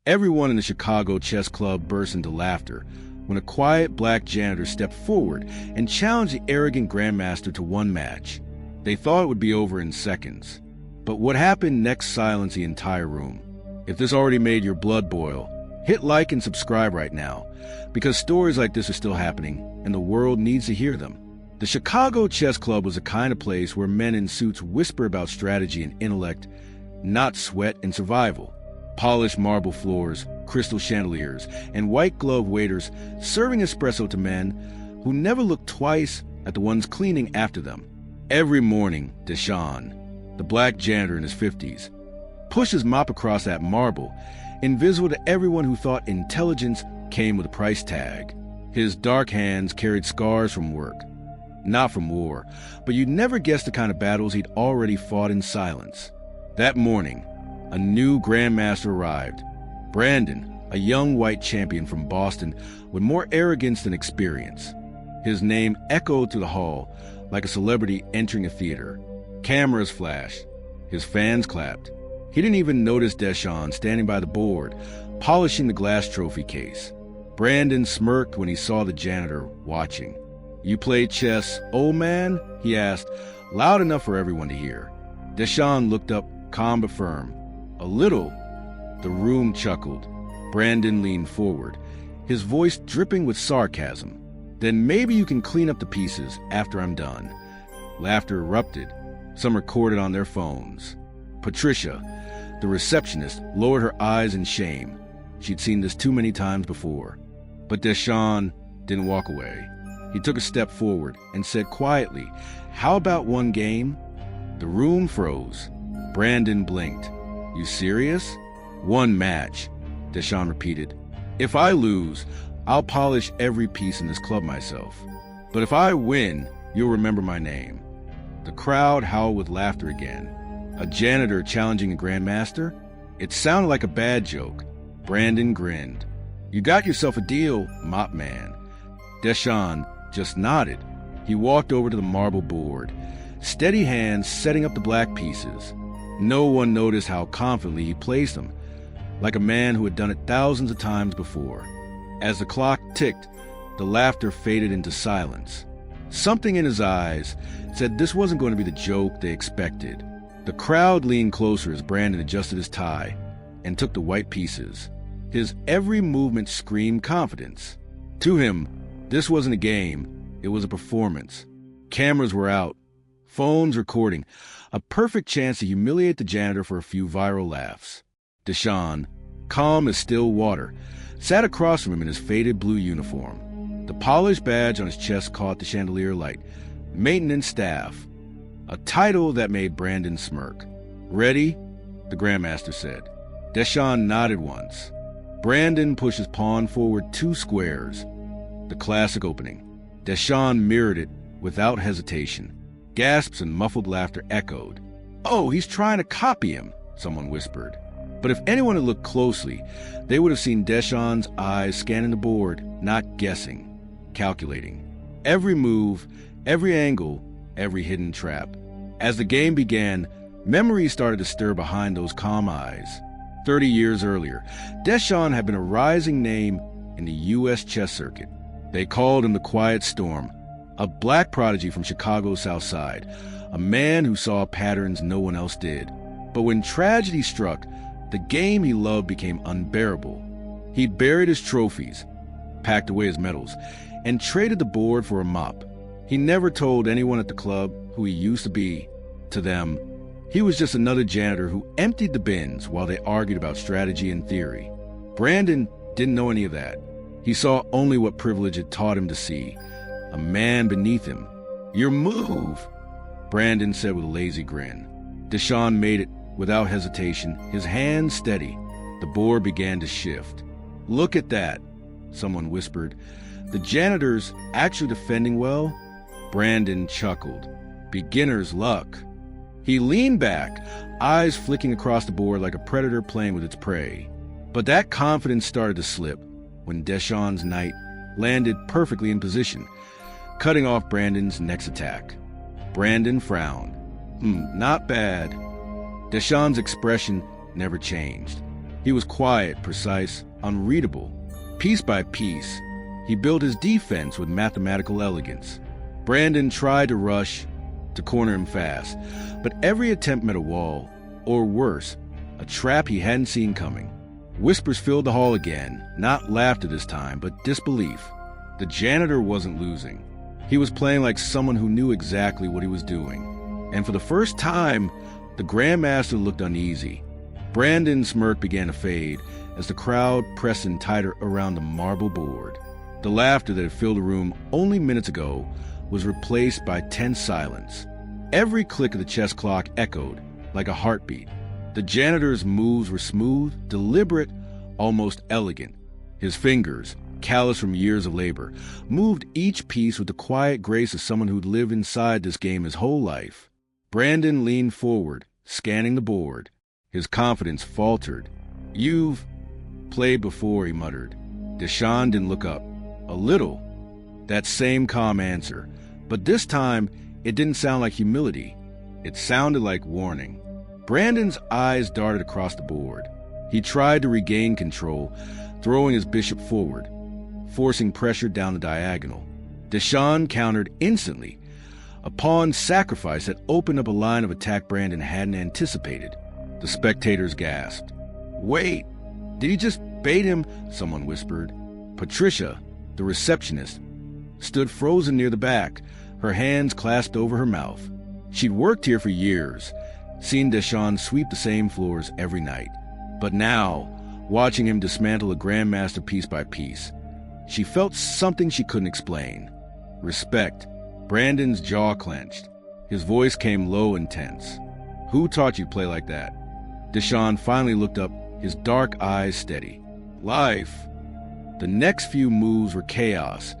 Everyone in the Chicago Chess Club burst into laughter when a quiet black janitor stepped forward and challenged the arrogant Grandmaster to one match. They thought it would be over in seconds. But what happened next silenced the entire room. If this already made your blood boil, hit like and subscribe right now, because stories like this are still happening, and the world needs to hear them. The Chicago Chess Club was the kind of place where men in suits whisper about strategy and intellect, not sweat and survival. Polished marble floors, crystal chandeliers, and white-gloved waiters serving espresso to men who never looked twice at the ones cleaning after them. Every morning, Deshaun, the black janitor in his 50s, pushed his mop across that marble, invisible to everyone who thought intelligence came with a price tag. His dark hands carried scars from work, not from war, but you'd never guess the kind of battles he'd already fought in silence. That morning, a new Grandmaster arrived. Brandon, a young white champion from Boston with more arrogance than experience. His name echoed through the hall like a celebrity entering a theater. Cameras flashed. His fans clapped. He didn't even notice Deshaun standing by the board, polishing the glass trophy case. Brandon smirked when he saw the janitor watching. "You play chess, old man?" he asked, loud enough for everyone to hear. Deshaun looked up, calm but firm. "A little." The room chuckled. Brandon leaned forward, his voice dripping with sarcasm. "Then maybe you can clean up the pieces after I'm done." Laughter erupted. Some recorded on their phones. Patricia, the receptionist, lowered her eyes in shame. She'd seen this too many times before. But Deshaun didn't walk away. He took a step forward and said quietly, "How about one game?" The room froze. Brandon blinked. "You serious?" "One match," Deshaun repeated. "If I lose, I'll polish every piece in this club myself. But if I win, you'll remember my name." The crowd howled with laughter again. A janitor challenging a Grandmaster? It sounded like a bad joke. Brandon grinned. "You got yourself a deal, mop man." Deshaun just nodded. He walked over to the marble board, steady hands setting up the black pieces. No one noticed how confidently he placed them, like a man who had done it thousands of times before. As the clock ticked, the laughter faded into silence. Something in his eyes said this wasn't going to be the joke they expected. The crowd leaned closer as Brandon adjusted his tie and took the white pieces. His every movement screamed confidence. To him, this wasn't a game, it was a performance. Cameras were out, phones recording, a perfect chance to humiliate the janitor for a few viral laughs. Deshaun, calm as still water, sat across from him in his faded blue uniform. The polished badge on his chest caught the chandelier light. Maintenance staff. A title that made Brandon smirk. "Ready?" the Grandmaster said. Deshaun nodded once. Brandon pushed his pawn forward 2 squares. The classic opening. Deshaun mirrored it without hesitation. Gasps and muffled laughter echoed. "Oh, he's trying to copy him," someone whispered. But if anyone had looked closely, they would have seen Deshaun's eyes scanning the board, not guessing, calculating. Every move, every angle, every hidden trap. As the game began, memories started to stir behind those calm eyes. 30 years earlier, Deshaun had been a rising name in the U.S. chess circuit. They called him the Quiet Storm, a black prodigy from Chicago's South Side, a man who saw patterns no one else did. But when tragedy struck, the game he loved became unbearable. He buried his trophies, packed away his medals, and traded the board for a mop. He never told anyone at the club who he used to be. To them, he was just another janitor who emptied the bins while they argued about strategy and theory. Brandon didn't know any of that. He saw only what privilege had taught him to see. A man beneath him. "Your move," Brandon said with a lazy grin. Deshaun made it without hesitation, his hands steady. The board began to shift. "Look at that," someone whispered. "The janitor's actually defending well?" Brandon chuckled. "Beginner's luck." He leaned back, eyes flicking across the board like a predator playing with its prey. But that confidence started to slip when Deshaun's knight landed perfectly in position, cutting off Brandon's next attack. Brandon frowned. Not bad." Deshaun's expression never changed. He was quiet, precise, unreadable. Piece by piece, he built his defense with mathematical elegance. Brandon tried to rush, to corner him fast, but every attempt met a wall, or worse, a trap he hadn't seen coming. Whispers filled the hall again, not laughter this time, but disbelief. The janitor wasn't losing. He was playing like someone who knew exactly what he was doing. And for the first time, the Grandmaster looked uneasy. Brandon's smirk began to fade as the crowd pressed in tighter around the marble board. The laughter that had filled the room only minutes ago was replaced by tense silence. Every click of the chess clock echoed like a heartbeat. The janitor's moves were smooth, deliberate, almost elegant. His fingers, callous from years of labor, moved each piece with the quiet grace of someone who'd lived inside this game his whole life. Brandon leaned forward, scanning the board. His confidence faltered. "You've played before," he muttered. Deshawn didn't look up. "A little." That same calm answer. But this time, it didn't sound like humility. It sounded like warning. Brandon's eyes darted across the board. He tried to regain control, throwing his bishop forward, forcing pressure down the diagonal. Deshawn countered instantly. A pawn sacrifice that opened up a line of attack Brandon hadn't anticipated. The spectators gasped. "Wait, did he just bait him?" someone whispered. Patricia, the receptionist, stood frozen near the back, her hands clasped over her mouth. She'd worked here for years, seen Deshawn sweep the same floors every night. But now, watching him dismantle a Grandmaster piece by piece, she felt something she couldn't explain. Respect. Brandon's jaw clenched. His voice came low and tense. "Who taught you to play like that?" Deshawn finally looked up, his dark eyes steady. "Life." The next few moves were chaos.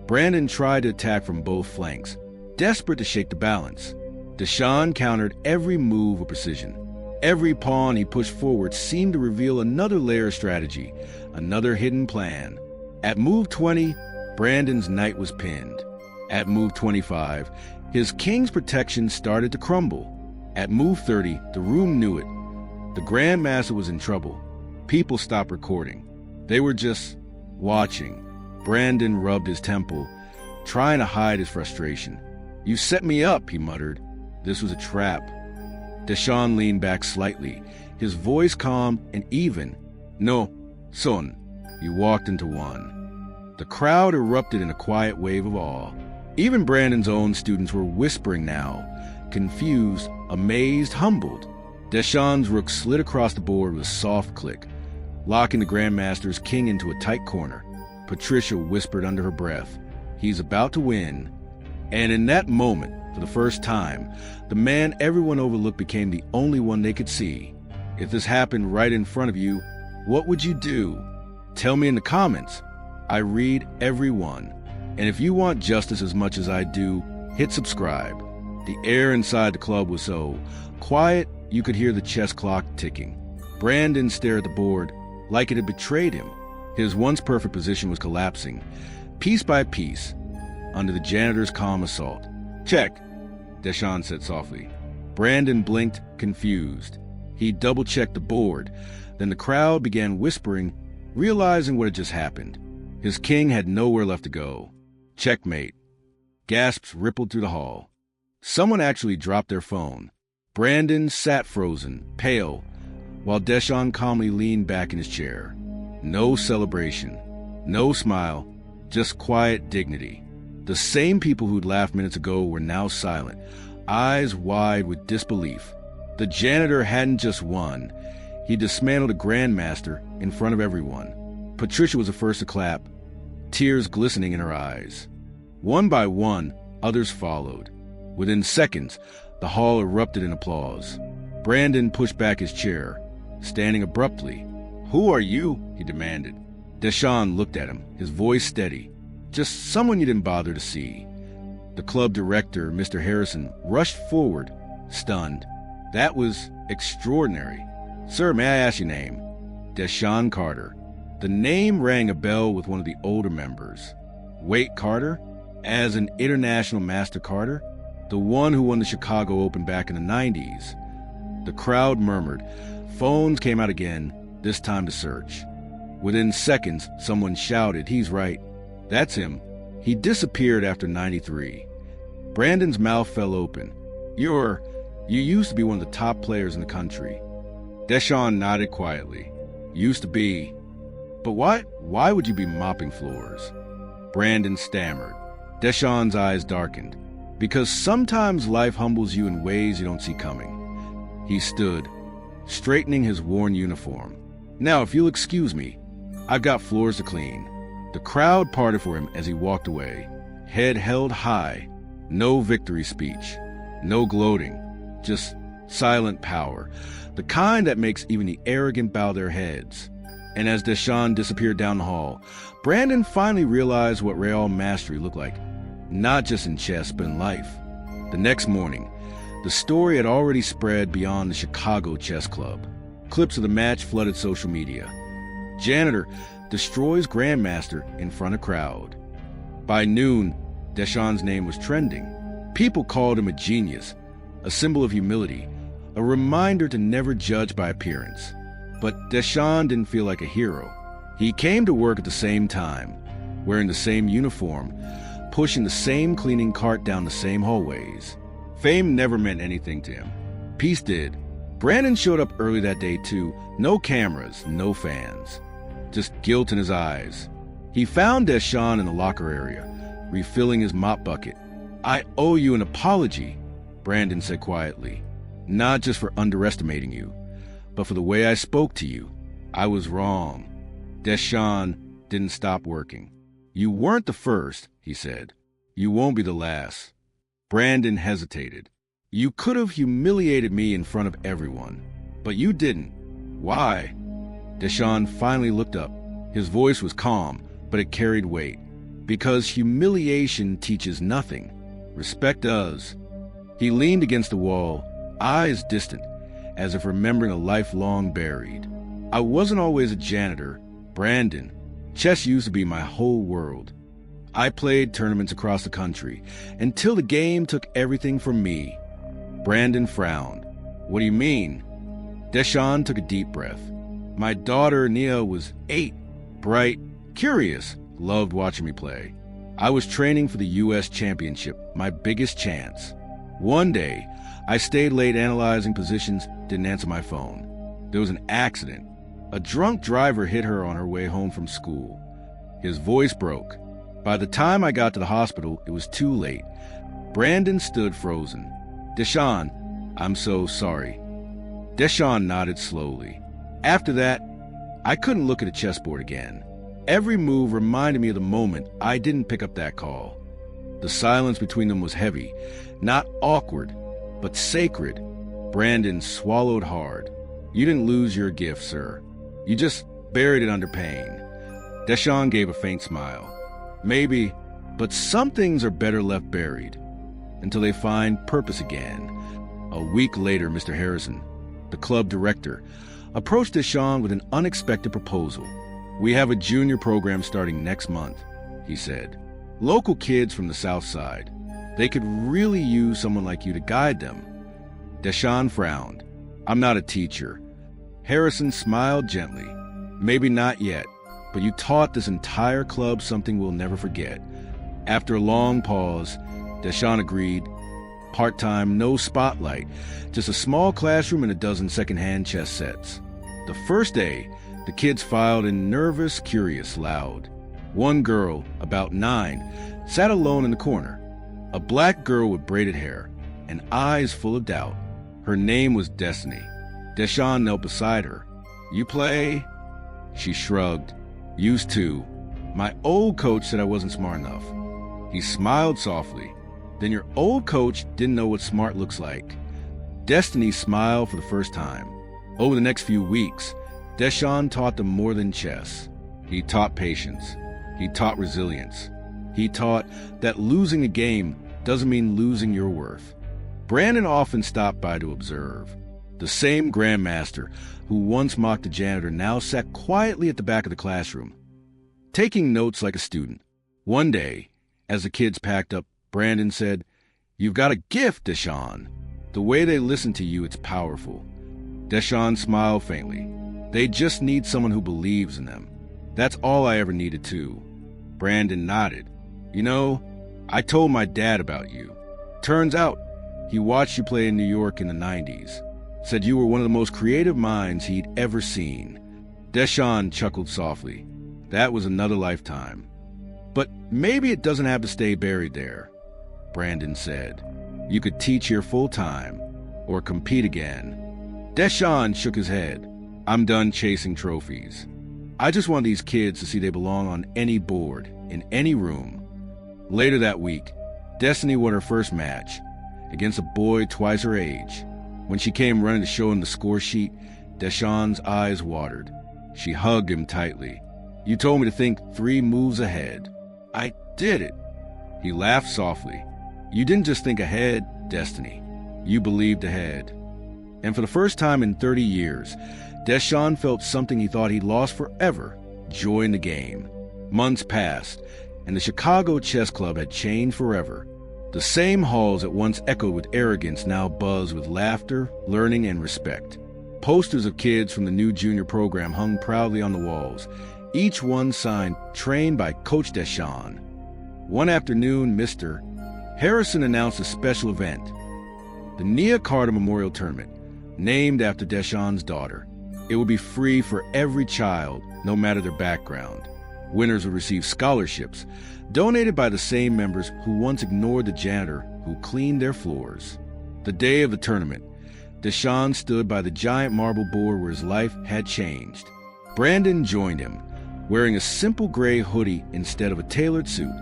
Brandon tried to attack from both flanks, desperate to shake the balance. Deshawn countered every move with precision. Every pawn he pushed forward seemed to reveal another layer of strategy, another hidden plan. At move 20, Brandon's knight was pinned. At move 25, his king's protection started to crumble. At move 30, the room knew it. The Grandmaster was in trouble. People stopped recording. They were just watching. Brandon rubbed his temple, trying to hide his frustration. "You set me up," he muttered. "This was a trap." Deshawn leaned back slightly, his voice calm and even. "No, son." He walked into one. The crowd erupted in a quiet wave of awe. Even Brandon's own students were whispering now, confused, amazed, humbled. Deshawn's rook slid across the board with a soft click, locking the Grandmaster's king into a tight corner. Patricia whispered under her breath, "He's about to win." And in that moment, for the first time, the man everyone overlooked became the only one they could see. If this happened right in front of you, what would you do? Tell me in the comments. I read every one. And if you want justice as much as I do, hit subscribe. The air inside the club was so quiet you could hear the chess clock ticking. Brandon stared at the board like it had betrayed him. His once perfect position was collapsing, piece by piece, under the janitor's calm assault. "Check," Deshawn said softly. Brandon blinked, confused. He double-checked the board. Then the crowd began whispering, realizing what had just happened. His king had nowhere left to go. Checkmate. Gasps rippled through the hall. Someone actually dropped their phone. Brandon sat frozen, pale, while Deshawn calmly leaned back in his chair. No celebration, no smile, just quiet dignity. The same people who'd laughed minutes ago were now silent, eyes wide with disbelief. The janitor hadn't just won. He dismantled a Grandmaster in front of everyone. Patricia was the first to clap, tears glistening in her eyes. One by one, others followed. Within seconds, the hall erupted in applause. Brandon pushed back his chair, standing abruptly. "Who are you?" he demanded. Deshawn looked at him, his voice steady. "Just someone you didn't bother to see." The club director, Mr. Harrison, rushed forward, stunned. "That was extraordinary. Sir, may I ask your name?" "Deshawn Carter." The name rang a bell with one of the older members. "Wait, Carter? As an international master Carter? The one who won the Chicago Open back in the 90s. The crowd murmured. Phones came out again, This time to search. Within seconds, someone shouted, "He's right. That's him. He disappeared after 93. Brandon's mouth fell open. You used to be one of the top players in the country." Deshaun nodded quietly. "Used to be. But why would you be mopping floors?" Brandon stammered. Deshaun's eyes darkened. "Because sometimes life humbles you in ways you don't see coming." He stood, straightening his worn uniform. "Now, if you'll excuse me, I've got floors to clean." The crowd parted for him as he walked away, head held high. No victory speech, no gloating, just silent power, the kind that makes even the arrogant bow their heads. And as Deshaun disappeared down the hall, Brandon finally realized what real mastery looked like, not just in chess, but in life. The next morning, the story had already spread beyond the Chicago Chess Club. Clips of the match flooded social media. Janitor destroys Grandmaster in front of crowd. By noon, Deshaun's name was trending. People called him a genius, a symbol of humility, a reminder to never judge by appearance. But Deshaun didn't feel like a hero. He came to work at the same time, wearing the same uniform, pushing the same cleaning cart down the same hallways. Fame never meant anything to him. Peace did. Brandon showed up early that day too. No cameras, no fans. Just guilt in his eyes. He found Deshaun in the locker area, refilling his mop bucket. "I owe you an apology," Brandon said quietly. "Not just for underestimating you, but for the way I spoke to you. I was wrong." Deshaun didn't stop working. "You weren't the first," he said. "You won't be the last." Brandon hesitated. "You could have humiliated me in front of everyone, but you didn't. Why?" Deshaun finally looked up. His voice was calm, but it carried weight. "Because humiliation teaches nothing. Respect does." He leaned against the wall, eyes distant, as if remembering a life long buried. "I wasn't always a janitor, Brandon. Chess used to be my whole world. I played tournaments across the country, until the game took everything from me." Brandon frowned. "What do you mean?" Deshaun took a deep breath. "My daughter, Nia, was 8, bright, curious, loved watching me play. I was training for the U.S. Championship, my biggest chance. One day, I stayed late analyzing positions, didn't answer my phone. There was an accident. A drunk driver hit her on her way home from school. His voice broke. By the time I got to the hospital, it was too late." Brandon stood frozen. "Deshaun, I'm so sorry." Deshaun nodded slowly. "After that, I couldn't look at a chessboard again. Every move reminded me of the moment I didn't pick up that call." The silence between them was heavy, not awkward, but sacred. Brandon swallowed hard. "You didn't lose your gift, sir. You just buried it under pain." Deshaun gave a faint smile. "Maybe, but some things are better left buried until they find purpose again." A week later, Mr. Harrison, the club director, approached Deshaun with an unexpected proposal. "We have a junior program starting next month," he said. "Local kids from the South Side. They could really use someone like you to guide them." Deshaun frowned. "I'm not a teacher." Harrison smiled gently. "Maybe not yet, but you taught this entire club something we'll never forget." After a long pause, Deshaun agreed. Part-time, no spotlight, just a small classroom and a dozen second-hand chess sets. The first day, the kids filed in nervous, curious, loud. One girl, about 9, sat alone in the corner. A black girl with braided hair and eyes full of doubt. Her name was Destiny. Deshaun knelt beside her. "You play?" She shrugged. "Used to. My old coach said I wasn't smart enough." He smiled softly. "Then your old coach didn't know what smart looks like." Destiny smiled for the first time. Over the next few weeks, Deshaun taught them more than chess. He taught patience. He taught resilience. He taught that losing a game doesn't mean losing your worth. Brandon often stopped by to observe. The same Grandmaster who once mocked the janitor now sat quietly at the back of the classroom, taking notes like a student. One day, as the kids packed up, Brandon said, "You've got a gift, Deshaun. The way they listen to you, it's powerful." Deshaun smiled faintly. They just need someone who believes in them. That's all I ever needed too. Brandon nodded. You know, I told my dad about you. Turns out, he watched you play in New York in the 90s. Said you were one of the most creative minds he'd ever seen. Deshaun chuckled softly. That was another lifetime. But maybe it doesn't have to stay buried there, Brandon said. You could teach here full-time, or compete again. Deshaun shook his head. I'm done chasing trophies. I just want these kids to see they belong on any board, in any room. Later that week, Destiny won her first match, against a boy twice her age. When she came running to show him the score sheet, Deshaun's eyes watered. She hugged him tightly. You told me to think 3 moves ahead. I did it. He laughed softly. You didn't just think ahead, Destiny. You believed ahead. And for the first time in 30 years, Deshaun felt something he thought he'd lost forever, joy in the game. Months passed, and the Chicago Chess Club had changed forever. The same halls that once echoed with arrogance now buzzed with laughter, learning, and respect. Posters of kids from the new junior program hung proudly on the walls, each one signed, trained by Coach Deshaun. One afternoon, Mr. Harrison announced a special event, the Nia Carter Memorial Tournament, named after Deshaun's daughter. It would be free for every child, no matter their background. Winners would receive scholarships, donated by the same members who once ignored the janitor who cleaned their floors. The day of the tournament, Deshaun stood by the giant marble board where his life had changed. Brandon joined him, wearing a simple gray hoodie instead of a tailored suit.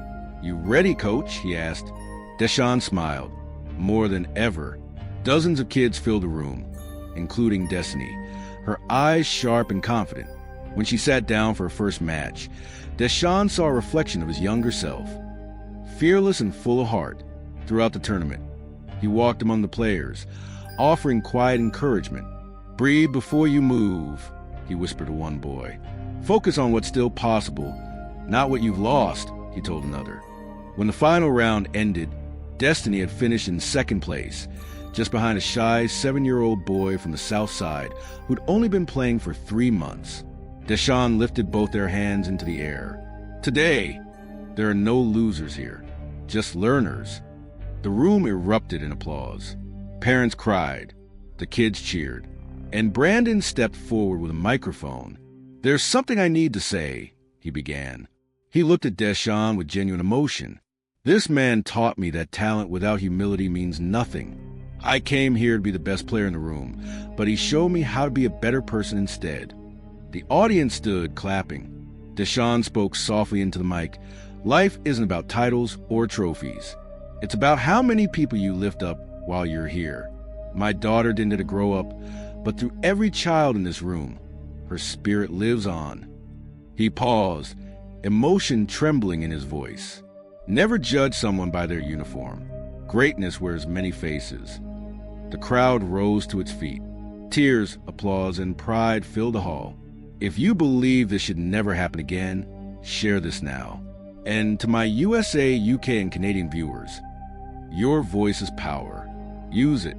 You ready, coach? He asked. Deshaun smiled. More than ever. Dozens of kids filled the room, including Destiny, her eyes sharp and confident. When she sat down for her first match, Deshaun saw a reflection of his younger self, fearless and full of heart. Throughout the tournament, he walked among the players, offering quiet encouragement. Breathe before you move, he whispered to one boy. Focus on what's still possible, not what you've lost, he told another. When the final round ended, Destiny had finished in second place, just behind a shy 7-year-old boy from the South Side who'd only been playing for 3 months. Deshaun lifted both their hands into the air. Today, there are no losers here, just learners. The room erupted in applause. Parents cried. The kids cheered. And Brandon stepped forward with a microphone. There's something I need to say, he began. He looked at Deshaun with genuine emotion. This man taught me that talent without humility means nothing. I came here to be the best player in the room, but he showed me how to be a better person instead. The audience stood, clapping. Deshaun spoke softly into the mic. Life isn't about titles or trophies. It's about how many people you lift up while you're here. My daughter didn't get to grow up, but through every child in this room, her spirit lives on. He paused, emotion trembling in his voice. Never judge someone by their uniform. Greatness wears many faces. The crowd rose to its feet. Tears, applause, and pride filled the hall. If you believe this should never happen again, share this now. And to my USA, UK, and Canadian viewers, your voice is power. Use it.